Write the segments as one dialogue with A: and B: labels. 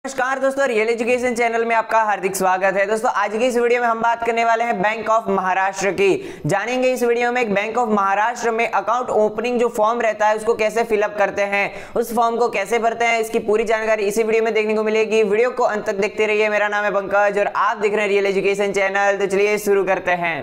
A: नमस्कार दोस्तों, real education channel में आपका हार्दिक स्वागत है। दोस्तों आज की इस वीडियो में हम बात करने वाले हैं बैंक ऑफ महाराष्ट्र की। जानेंगे इस वीडियो में एक बैंक ऑफ महाराष्ट्र में अकाउंट ओपनिंग जो फॉर्म रहता है उसको कैसे फिलअप करते हैं, उस फॉर्म को कैसे भरते हैं, इसकी पूरी जानकारी इसी वीडियो में देखने को मिलेगी। वीडियो को अंत तक देखते रहिए। मेरा नाम है पंकज और आप देख रहे हैं रियल एजुकेशन चैनल। तो चलिए शुरू करते हैं।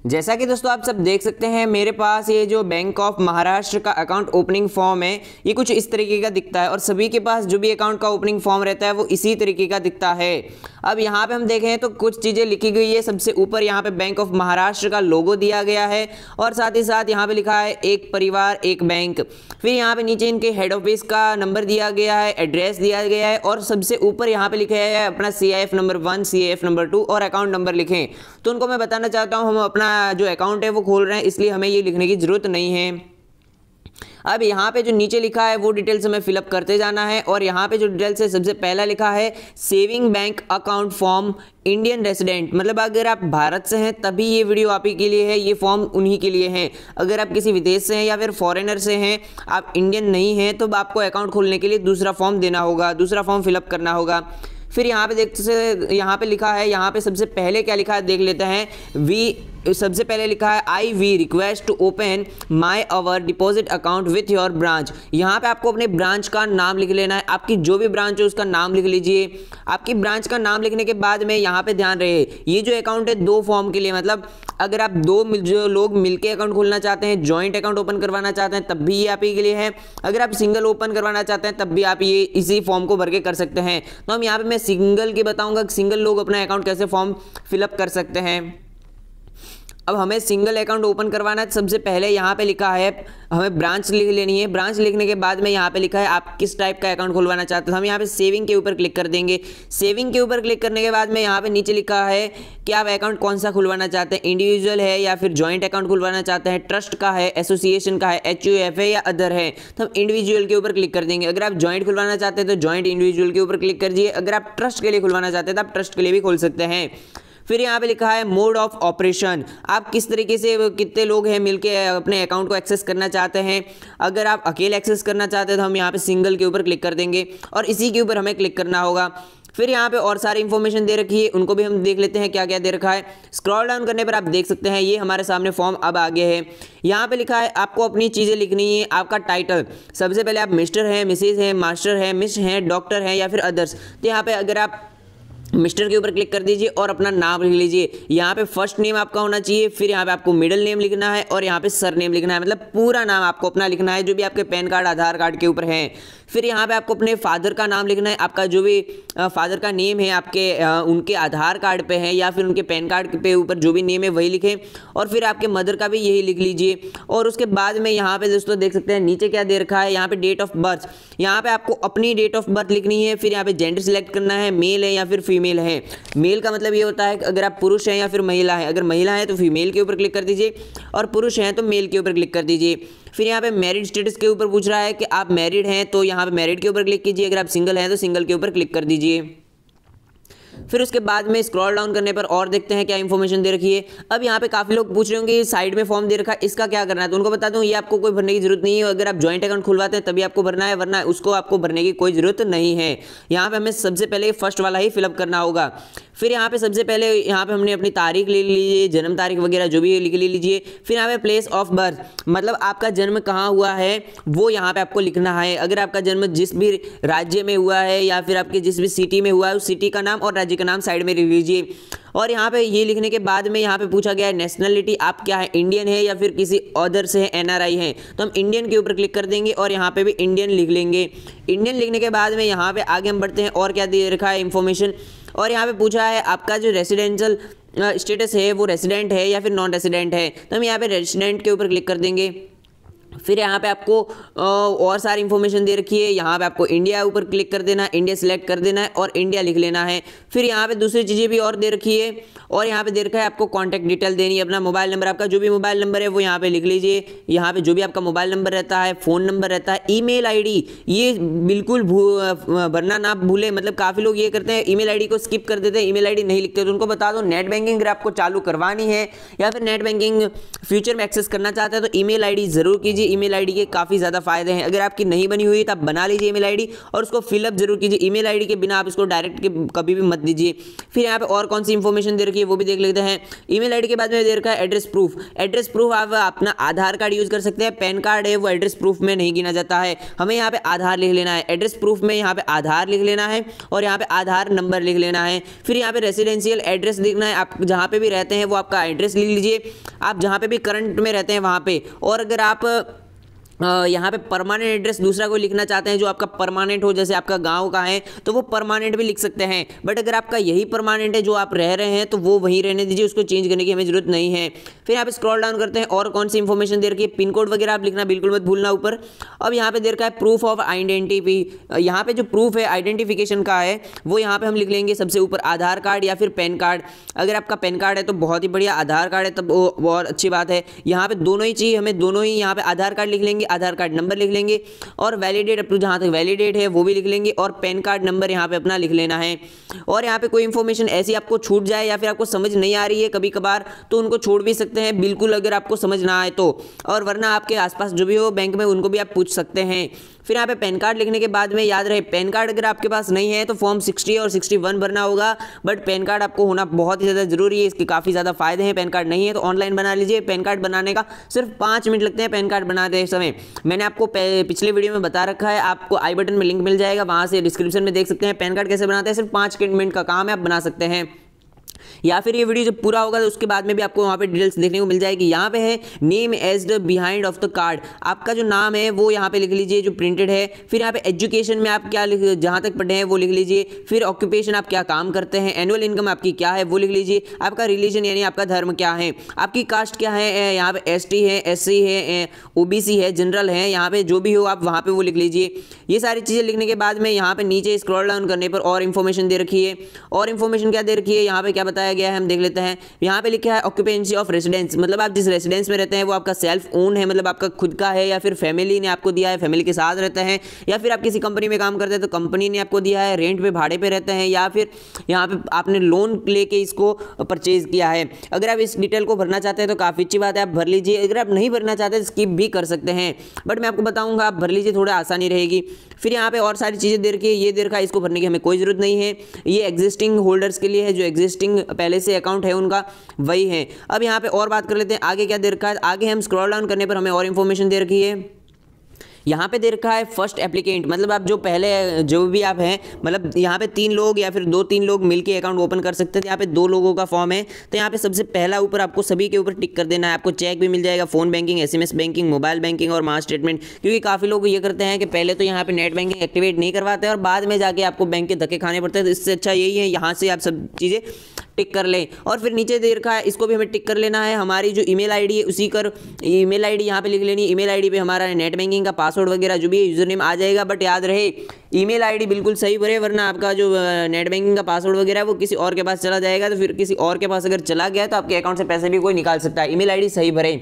A: जैसा कि दोस्तों आप सब देख सकते हैं, मेरे पास ये जो बैंक ऑफ महाराष्ट्र का अकाउंट ओपनिंग फॉर्म है ये कुछ इस तरीके का दिखता है और सभी के पास जो भी अकाउंट का ओपनिंग फॉर्म रहता है वो इसी तरीके का दिखता है। अब यहाँ पे हम देखें तो कुछ चीज़ें लिखी गई है। सबसे ऊपर यहाँ पे बैंक ऑफ महाराष्ट्र का लोगो दिया गया है और साथ ही साथ यहाँ पे लिखा है एक परिवार एक बैंक। फिर यहाँ पे नीचे इनके हेड ऑफिस का नंबर दिया गया है, एड्रेस दिया गया है और सबसे ऊपर यहाँ पे लिखा है अपना CIF नंबर 1, CIF नंबर 2 और अकाउंट नंबर लिखें। तो उनको मैं बताना चाहता हूँ हम अपना जो अकाउंट है वो खोल रहे हैं, इसलिए हमें ये लिखने की जरूरत नहीं है। अब यहाँ पे जो नीचे लिखा है वो डिटेल्स हमें फिलअप करते जाना है और यहाँ पे जो डिटेल्स है सबसे पहला लिखा है saving bank account form Indian resident. मतलब अगर आप भारत से हैं तभी ये वीडियो आप ही के लिए है, ये फॉर्म उन्हीं के लिए है। अगर आप किसी विदेश से हैं या फिर फॉरेनर से हैं, आप इंडियन नहीं हैं, तो आपको अकाउंट खोलने के लिए दूसरा फॉर्म देना होगा, दूसरा फॉर्म फिलअप करना होगा। फिर यहाँ पे देखते यहाँ पे लिखा है, यहाँ पे सबसे पहले क्या लिखा है देख लेते हैं। सबसे पहले लिखा है I we request to open my our deposit account with your branch. यहाँ पे आपको अपने ब्रांच का नाम लिख लेना है। आपकी जो भी ब्रांच है उसका नाम लिख लीजिए। आपकी ब्रांच का नाम लिखने के बाद में यहाँ पे ध्यान रहे, ये जो अकाउंट है दो फॉर्म के लिए, मतलब अगर आप जो लोग मिलके अकाउंट खोलना चाहते हैं, जॉइंट अकाउंट ओपन करवाना चाहते हैं, तब भी ये आप ही के लिए है। अगर आप सिंगल ओपन करवाना चाहते हैं तब भी आप ये इसी फॉर्म को भर के कर सकते हैं। तो हम यहाँ पे मैं सिंगल की बताऊंगा कि सिंगल लोग अपना अकाउंट कैसे फॉर्म फिलअप कर सकते हैं। अब हमें सिंगल अकाउंट ओपन करवाना है। सबसे पहले यहाँ पे लिखा है हमें ब्रांच लिख लेनी है। ब्रांच लिखने के बाद में यहाँ पे लिखा है आप किस टाइप का अकाउंट खुलवाना चाहते हैं। हम यहाँ पे सेविंग के ऊपर क्लिक कर देंगे। सेविंग के ऊपर क्लिक करने के बाद में यहाँ पे नीचे लिखा है कि आप अकाउंट कौन सा खुलवाना चाहते हैं, इंडिविजुअल है या फिर जॉइंट अकाउंट खुलवाना चाहते हैं, ट्रस्ट का है, एसोसिएशन का है, HUF है या अदर है। तो हम इंडिविजुअल के ऊपर क्लिक कर देंगे। अगर आप जॉइंट खुलवाना चाहते हैं तो जॉइंट इंडिविजुअल के ऊपर क्लिक कर दीजिए। अगर आप ट्रस्ट के लिए खुलवाना चाहते हैं तो आप ट्रस्ट के लिए भी खोल सकते हैं। फिर यहाँ पे लिखा है मोड ऑफ ऑपरेशन, आप किस तरीके से कितने लोग हैं मिलके अपने अकाउंट को एक्सेस करना चाहते हैं। अगर आप अकेले एक्सेस करना चाहते हैं तो हम यहाँ पे सिंगल के ऊपर क्लिक कर देंगे और इसी के ऊपर हमें क्लिक करना होगा। फिर यहाँ पे और सारी इंफॉर्मेशन दे रखी है, उनको भी हम देख लेते हैं क्या क्या दे रखा है। स्क्रॉल डाउन करने पर आप देख सकते हैं ये हमारे सामने फॉर्म अब आगे है। यहाँ पे लिखा है आपको अपनी चीज़ें लिखनी है। आपका टाइटल, सबसे पहले आप मिस्टर हैं, मिसेज हैं, मास्टर हैं, मिस हैं, डॉक्टर हैं या फिर अदर्स। तो यहाँ पे अगर आप मिस्टर के ऊपर क्लिक कर दीजिए और अपना नाम लिख लीजिए। यहाँ पे फर्स्ट नेम आपका होना चाहिए, फिर यहाँ पे आपको मिडिल नेम लिखना है और यहाँ पे सर नेम लिखना है। मतलब पूरा नाम आपको अपना लिखना है जो भी आपके पैन कार्ड, आधार कार्ड के ऊपर है। फिर यहाँ पे आपको अपने फादर का नाम लिखना है। आपका जो भी फादर का नेम है आपके उनके आधार कार्ड पे है या फिर उनके पैन कार्ड पे ऊपर जो भी नेम है वही लिखें और फिर आपके मदर का भी यही लिख लीजिए। और उसके बाद में यहाँ पे दोस्तों देख सकते हैं नीचे क्या दे रखा है, यहाँ पे डेट ऑफ बर्थ। यहाँ पे आपको अपनी डेट ऑफ बर्थ लिखनी है। फिर यहाँ पे जेंडर सिलेक्ट करना है, मेल है या फिर फीमेल है। मेल का मतलब ये होता है कि अगर आप पुरुष हैं या फिर महिला है। अगर महिला है तो फीमेल के ऊपर क्लिक कर दीजिए और पुरुष हैं तो मेल के ऊपर क्लिक कर दीजिए। फिर यहाँ पे मैरिड स्टेटस के ऊपर पूछ रहा है कि आप मैरिड हैं तो यहाँ पे मैरिड के ऊपर क्लिक कीजिए। अगर आप सिंगल हैं तो सिंगल के ऊपर क्लिक कर दीजिए। फिर उसके बाद में स्क्रॉल डाउन करने पर और देखते हैं क्या इंफॉर्मेशन दे रखी है। अब यहाँ पे काफ़ी लोग पूछ रहे होंगे साइड में फॉर्म दे रखा है इसका क्या करना है, तो उनको बता दूं ये आपको कोई भरने की जरूरत नहीं है। अगर आप जॉइंट अकाउंट खुलवाते हैं तभी आपको भरना है, वरना उसको आपको भरने की कोई जरूरत नहीं है। यहाँ पे हमें सबसे पहले फर्स्ट वाला ही फिलअप करना होगा। फिर यहाँ पे सबसे पहले यहाँ पे हमने अपनी तारीख ले लीजिए, जन्म तारीख वगैरह जो भी लिख ले लीजिए। फिर यहाँ पे प्लेस ऑफ बर्थ, मतलब आपका जन्म कहाँ हुआ है वो यहाँ पे आपको लिखना है। अगर आपका जन्म जिस भी राज्य में हुआ है या फिर आपके जिस भी सिटी में हुआ है उस सिटी का नाम और राज्य का नाम साइड में लिख लीजिए। और यहाँ पे ये लिखने के बाद में यहाँ पे पूछा गया है नेशनलिटी आप क्या है, इंडियन है या फिर किसी अदर से है, NRI है। तो हम इंडियन के ऊपर क्लिक कर देंगे और यहाँ पे भी इंडियन लिख लेंगे। इंडियन लिखने के बाद में यहाँ पे आगे हम बढ़ते हैं और क्या दे रखा है इंफॉर्मेशन। और यहाँ पे पूछा है आपका जो रेसिडेंशियल स्टेटस है वो रेसिडेंट है या फिर नॉन रेसिडेंट है। तो हम यहाँ पे रेसिडेंट के ऊपर क्लिक कर देंगे। फिर यहाँ पे आपको और सारी इन्फॉर्मेशन दे रखी है। यहाँ पे आपको इंडिया ऊपर क्लिक कर देना है, इंडिया सिलेक्ट कर देना है और इंडिया लिख लेना है। फिर यहाँ पे दूसरी चीज़ें भी और दे रखी है और यहाँ पे दे रखा है आपको कॉन्टैक्ट डिटेल देनी है, अपना मोबाइल नंबर, आपका जो भी मोबाइल नंबर है वो यहाँ पे लिख लीजिए। यहाँ पे जो भी आपका मोबाइल नंबर रहता है, फ़ोन नंबर रहता है, ईमेल आईडी, ये बिल्कुल भरना ना भूलें। मतलब काफ़ी लोग ये करते हैं, ईमेल आईडी को स्किप कर देते हैं, ईमेल आईडी नहीं लिखते। तो उनको बता दो, नेट बैंकिंग अगर आपको चालू करवानी है या फिर नेट बैंकिंग फ्यूचर में एक्सेस करना चाहते हैं तो ईमेल आईडी जरूर कीजिए। ईमेल आईडी के काफ़ी ज़्यादा फायदे हैं। अगर आपकी नहीं बनी हुई है तो आप बना लीजिए ईमेल आईडी और उसको फिलअप जरूर कीजिए। ईमेल आईडी के बिना आप इसको डायरेक्ट के कभी भी मत दीजिए। फिर यहाँ पे और कौन सी इंफॉर्मेशन दे रखी है वो भी देख लेते हैं। ईमेल आईडी के बाद में दे रखा है एड्रेस प्रूफ। एड्रेस प्रूफ आप अपना आधार कार्ड यूज़ कर सकते हैं, पैन कार्ड है वो एड्रेस प्रूफ में नहीं गिना जाता है। हमें यहाँ पे आधार लिख लेना है, एड्रेस प्रूफ में यहाँ पे आधार लिख लेना है और यहाँ पे आधार नंबर लिख लेना है। फिर यहाँ पे रेसिडेंशियल एड्रेस लिखना है, आप जहाँ पे भी रहते हैं वो आपका एड्रेस लिख लीजिए, आप जहाँ पे भी करंट में रहते हैं वहाँ पे। और अगर आप यहाँ पे परमानेंट एड्रेस दूसरा कोई लिखना चाहते हैं जो आपका परमानेंट हो, जैसे आपका गांव का है तो वो परमानेंट भी लिख सकते हैं। बट अगर आपका यही परमानेंट है जो आप रह रहे हैं तो वो वहीं रहने दीजिए, उसको चेंज करने की हमें जरूरत नहीं है। फिर यहाँ पे स्क्रॉल डाउन करते हैं और कौन सी इंफॉर्मेशन दे रखी है, पिन कोड वगैरह आप लिखना बिल्कुल मत भूलना ऊपर। अब यहाँ पे दे रखा है प्रूफ ऑफ आइडेंटिटी। यहाँ पे जो प्रूफ है आइडेंटिफिकेशन का है वो यहाँ पे हम लिख लेंगे सबसे ऊपर आधार कार्ड या फिर पैन कार्ड। अगर आपका पैन कार्ड है तो बहुत ही बढ़िया, आधार कार्ड है तब वो बहुत अच्छी बात है। यहाँ पे दोनों ही चीज़ हमें दोनों ही, यहाँ पे आधार कार्ड लिख लेंगे, आधार कार्ड नंबर लिख लेंगे और वैलिडेट अप टू जहाँ तक वैलिडेट है वो भी लिख लेंगे और पैन कार्ड नंबर यहाँ पे अपना लिख लेना है। और यहाँ पे कोई इंफॉर्मेशन ऐसी आपको छूट जाए या फिर आपको समझ नहीं आ रही है कभी कभार तो उनको छोड़ भी सकते हैं बिल्कुल, अगर आपको समझ ना आए तो। और वरना आपके आसपास जो भी हो बैंक में उनको भी आप पूछ सकते हैं। फिर यहाँ पे पैन कार्ड लिखने के बाद में याद रहे, पैन कार्ड अगर आपके पास नहीं है तो फॉर्म 60 और 61 भरना होगा। बट पैन कार्ड आपको होना बहुत ही ज़्यादा जरूरी है, इसके काफ़ी ज़्यादा फायदे हैं। पैन कार्ड नहीं है तो ऑनलाइन बना लीजिए। पैन कार्ड बनाने का सिर्फ 5 मिनट लगते हैं पैन कार्ड बनाते समय। मैंने आपको पिछले वीडियो में बता रखा है, आपको आई बटन में लिंक मिल जाएगा, वहाँ से डिस्क्रिप्शन में देख सकते हैं पैन कार्ड कैसे बनाते हैं। सिर्फ 5 मिनट का काम है, आप बना सकते हैं। या फिर ये वीडियो जब पूरा होगा तो उसके बाद में भी आपको वहाँ पे डिटेल्स देखने को मिल जाएगी। यहाँ पे है name as the behind of the card, आपका जो नाम है वो यहाँ पे लिख लीजिए जो प्रिंटेड है। फिर यहाँ पे एजुकेशन में आप क्या जहाँ तक पढ़े हैं वो लिख लीजिए। फिर ऑक्यूपेशन आप क्या काम करते हैं, एनुअल इनकम आपकी क्या है वो लिख लीजिए। आपका रिलीजन यानी आपका धर्म क्या है, आपकी कास्ट क्या है, यहाँ पे ST है, SC है, OBC है, जनरल है, यहाँ पे जो भी हो आप वहाँ पे वो लिख लीजिए। ये सारी चीज़ें लिखने के बाद में यहाँ पे नीचे स्क्रॉल डाउन करने पर और इन्फॉर्मेशन दे रखी है। और इन्फॉर्मेशन क्या दे रखी है, यहाँ पे क्या बताया गया है हम देख लेते हैं। यहाँ पे लिखा है ऑक्यूपेंसी ऑफ रेसिडेंस, मतलब आप जिस रेसिडेंस में रहते हैं वो आपका सेल्फ ओन है, मतलब आपका खुद का है या फिर फैमिली ने आपको दिया है, फैमिली के साथ रहते हैं, या फिर आप किसी कंपनी में काम करते हैं तो कंपनी ने आपको दिया है, रेंट पे भाड़े पे रहते हैं, या फिर यहाँ पे आपने लोन लेके इसको परचेज किया है। अगर आप इस डिटेल को भरना चाहते हैं तो काफ़ी अच्छी बात है, आप भर लीजिए। अगर आप नहीं भरना चाहते तो स्किप भी कर सकते हैं, बट मैं आपको बताऊँगा आप भर लीजिए, थोड़ा आसानी रहेगी। फिर यहाँ पे और सारी चीज़ें दे रखी है, ये दे रखा है, इसको भरने की हमें कोई ज़रूरत नहीं है, ये एग्जिस्टिंग होल्डर्स के लिए है, जो एग्जिस्टिंग पहले से अकाउंट है उनका वही है। अब यहाँ पे और बात कर लेते हैं आगे क्या दे रखा है। आगे हम स्क्रॉल डाउन करने पर हमें और इन्फॉर्मेशन दे रखी है। यहाँ पे दे रखा है फर्स्ट एप्लीकेंट, मतलब आप जो पहले जो भी आप हैं, मतलब यहाँ पे 3 लोग या फिर 2-3 लोग मिलके अकाउंट ओपन कर सकते थे। यहाँ पे 2 लोगों का फॉर्म है तो यहाँ पे सबसे पहला ऊपर आपको सभी के ऊपर टिक कर देना है। आपको चेक भी मिल जाएगा, phone banking, SMS banking, mobile banking और मास स्टेटमेंट। क्योंकि काफ़ी लोग ये करते हैं कि पहले तो यहाँ पे नेट बैंकिंग एक्टिवेट नहीं करवाते और बाद में जाके आपको बैंक के धक्के खाने पड़ते हैं। तो इससे अच्छा यही है यहाँ से आप सब चीज़ें टिक कर लें। और फिर नीचे दे रखा है, इसको भी हमें टिक कर लेना है। हमारी जो ईमेल आईडी है उसी कर ईमेल आईडी यहाँ पे लिख लेनी। ईमेल आईडी पे हमारा नेट बैंकिंग का पासवर्ड वगैरह जो भी है यूजर नेम आ जाएगा। बट याद रहे ईमेल आईडी बिल्कुल सही भरे, वरना आपका जो नेट बैंकिंग का पासवर्ड वगैरह है वो किसी और के पास चला जाएगा। तो फिर किसी और के पास अगर चला गया तो आपके अकाउंट से पैसे भी कोई निकाल सकता है। ईमेल आईडी सही भरे।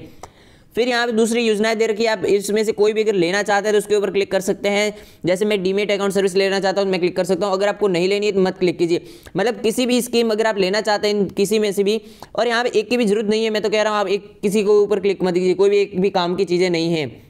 A: फिर यहाँ पे दूसरी योजनाएं दे रखी है, आप इसमें से कोई भी अगर लेना चाहते हैं तो उसके ऊपर क्लिक कर सकते हैं। जैसे मैं डीमेट अकाउंट सर्विस लेना चाहता हूँ मैं क्लिक कर सकता हूँ। अगर आपको नहीं लेनी है तो मत क्लिक कीजिए, मतलब किसी भी स्कीम अगर आप लेना चाहते हैं किसी में से भी। और यहाँ पे एक की भी जरूरत नहीं है, मैं तो कह रहा हूँ आप एक किसी को ऊपर क्लिक मत कीजिए, कोई भी एक भी काम की चीज़ें नहीं है।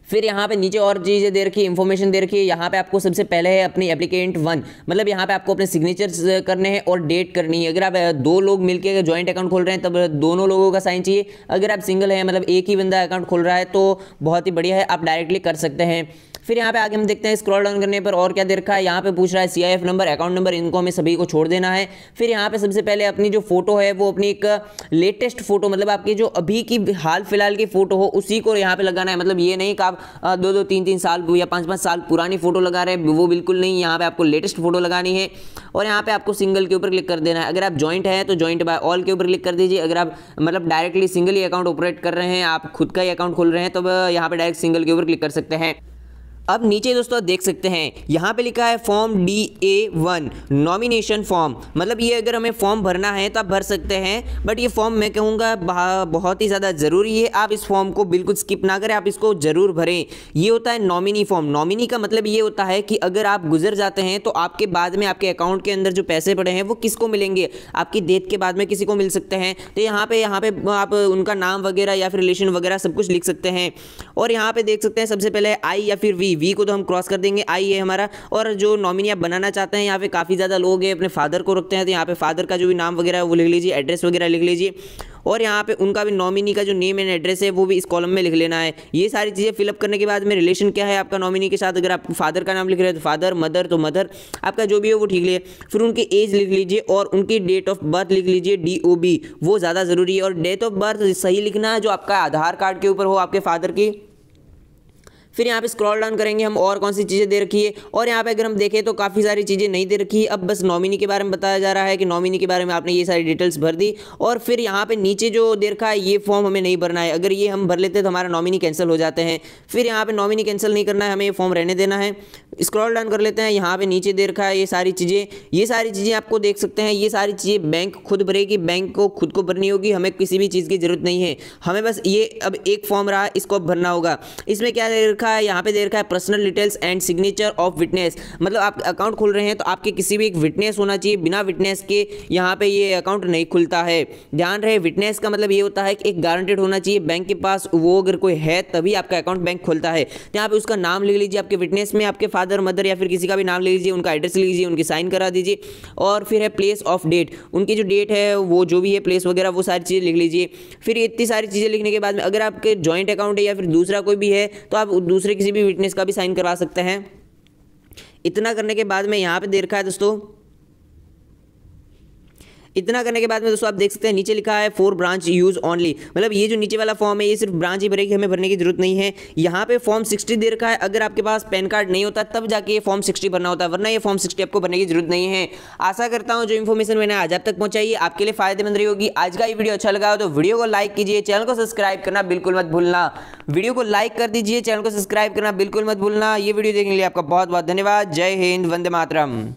A: फिर यहाँ पे नीचे और चीज़ें दे रखी है, इन्फॉर्मेशन दे रखी है। यहाँ पे आपको सबसे पहले है अपनी एप्लीकेंट 1, मतलब यहाँ पे आपको अपने सिग्नेचर्स करने हैं और डेट करनी है। अगर आप 2 लोग मिलकर ज्वाइंट अकाउंट खोल रहे हैं तब दोनों लोगों का साइन चाहिए। अगर आप सिंगल हैं, मतलब एक ही बंदा अकाउंट खोल रहा है तो बहुत ही बढ़िया है, आप डायरेक्टली कर सकते हैं। फिर यहाँ पे आगे हम देखते हैं स्क्रॉल डाउन करने पर और क्या दे रखा है। यहाँ पे पूछ रहा है CIF नंबर, अकाउंट नंबर, इनको हमें सभी को छोड़ देना है। फिर यहाँ पे सबसे पहले अपनी जो फोटो है वो अपनी एक लेटेस्ट फोटो, मतलब आपकी जो अभी की हाल फिलहाल की फोटो हो उसी को यहाँ पे लगाना है। मतलब ये नहीं कि आप 2-3 साल या 5-5 साल पुरानी फोटो लगा रहे हैं, वो बिल्कुल नहीं। यहाँ पे आपको लेटेस्ट फोटो लगानी है और यहाँ पे आपको सिंगल के ऊपर क्लिक कर देना है। अगर आप जॉइंट है तो जॉइंट बाय ऑल के ऊपर क्लिक कर दीजिए। अगर आप मतलब डायरेक्टली सिंगल ही अकाउंट ऑपरेट कर रहे हैं, आप खुद का ही अकाउंट खोल रहे हैं, तो यहाँ पे डायरेक्ट सिंगल के ऊपर क्लिक कर सकते हैं। अब नीचे दोस्तों देख सकते हैं यहाँ पे लिखा है फॉर्म DA1 नॉमिनेशन फॉर्म। मतलब ये अगर हमें फॉर्म भरना है तो आप भर सकते हैं, बट ये फॉर्म मैं कहूँगा बहुत ही ज़्यादा ज़रूरी है। आप इस फॉर्म को बिल्कुल स्किप ना करें, आप इसको ज़रूर भरें। ये होता है नॉमिनी फॉर्म। नॉमिनी का मतलब ये होता है कि अगर आप गुजर जाते हैं तो आपके बाद में आपके अकाउंट के अंदर जो पैसे पड़े हैं वो किसको मिलेंगे, आपकी डेथ के बाद में किसी को मिल सकते हैं। तो यहाँ पे आप उनका नाम वगैरह या फिर रिलेशन वगैरह सब कुछ लिख सकते हैं। और यहाँ पे देख सकते हैं सबसे पहले I या फिर V को तो हम क्रॉस कर देंगे, I है हमारा। और जो नॉमिनी आप बनाना चाहते हैं, यहाँ पे काफ़ी ज़्यादा लोग हैं अपने फादर को रखते हैं, तो यहाँ पे फादर का जो भी नाम वगैरह है वो लिख लीजिए, एड्रेस वगैरह लिख लीजिए। और यहाँ पे उनका भी नॉमिनी का जो नेम एंड एड्रेस है वो भी इस कॉलम में लिख लेना है। ये सारी चीज़ें फिलअप करने के बाद में रिलेशन क्या है आपका नॉमिनी के साथ, अगर आप फादर का नाम लिख रहे हैं तो फादर, मदर तो मदर, आपका जो भी है वो ठीक लिए। फिर उनकी एज लिख लीजिए और उनकी डेट ऑफ बर्थ लिख लीजिए, DOB, वो ज़्यादा ज़रूरी है। और डेट ऑफ बर्थ सही लिखना है जो आपका आधार कार्ड के ऊपर हो आपके फादर की। फिर यहाँ पे स्क्रॉल डाउन करेंगे हम और कौन सी चीज़ें दे रखी है, और यहाँ पे अगर हम देखें तो काफ़ी सारी चीज़ें नहीं दे रखी है। अब बस नॉमिनी के बारे में बताया जा रहा है कि नॉमिनी के बारे में आपने ये सारी डिटेल्स भर दी। और फिर यहाँ पे नीचे जो दे रखा है ये फॉर्म हमें नहीं भरना है, अगर ये हम भर लेते हैं तो हमारा नॉमिनी कैंसिल हो जाते हैं। फिर यहाँ पे नॉमिनी कैंसिल नहीं करना है, हमें ये फॉर्म रहने देना है। स्क्रॉल डाउन कर लेते हैं, यहाँ पे नीचे दे रखा है ये सारी चीज़ें आपको देख सकते हैं। ये सारी चीज़ें बैंक खुद भरेगी, बैंक को खुद को भरनी होगी, हमें किसी भी चीज़ की जरूरत नहीं है। हमें बस ये अब एक फॉर्म रहा, इसको अब भरना होगा। इसमें क्या दे रखा है, यहाँ पे दे रखा है personal details and signature of witness. मतलब आप अकाउंट खोल रहे हैं तो आपके किसी भी एक विटनेस होना चाहिए, बिना विटनेस के यहाँ पे ये अकाउंट नहीं खुलता है। ध्यान रहे, विटनेस का मतलब ये होता है कि एक गारंटेड होना चाहिए बैंक के पास, वो अगर कोई है तभी आपका अकाउंट बैंक खुलता है। तो यहाँ पे उसका नाम लिख लीजिए, आपके विटनेस में आपके फादर, मदर या फिर किसी का भी नाम ले लीजिए, उनका एड्रेस लीजिए, उनकी साइन करा दीजिए। और फिर है प्लेस ऑफ डेट, उनकी जो डेट है वो जो भी है प्लेस वगैरह वो सारी चीज़ें लिख लीजिए। फिर इतनी सारी चीज़ें लिखने के बाद में अगर आपके जॉइंट अकाउंट है या फिर दूसरा कोई भी है तो आप दूसरे किसी भी विटनेस का भी साइन करवा सकते हैं। इतना करने के बाद में यहाँ पे दे रखा है दोस्तों, इतना करने के बाद में दोस्तों आप देख सकते हैं नीचे लिखा है फॉर ब्रांच यूज ओनली। मतलब ये जो नीचे वाला फॉर्म है ये सिर्फ ब्रांच ही भरेगी, हमें भरने की जरूरत नहीं है। यहाँ पे फॉर्म 60 दे रखा है, अगर आपके पास पैन कार्ड नहीं होता तब जाके ये फॉर्म 60 भरना होता है, वरना ये फॉर्म 60 आपको भरने की जरूरत नहीं है। आशा करता हूँ जो इन्फॉर्मेशन मैंने आज आप तक पहुंचाई आपके लिए फायदेमंद रही होगी। आज का ये वीडियो अच्छा लगा हो तो वीडियो को लाइक कीजिए, चैनल को सब्सक्राइब करना बिल्कुल मत भूलना। वीडियो को लाइक कर दीजिए, चैनल को सब्सक्राइब करना बिल्कुल मत भूलना। ये वीडियो देखने के लिए आपका बहुत बहुत धन्यवाद। जय हिंद, वंदे मातरम।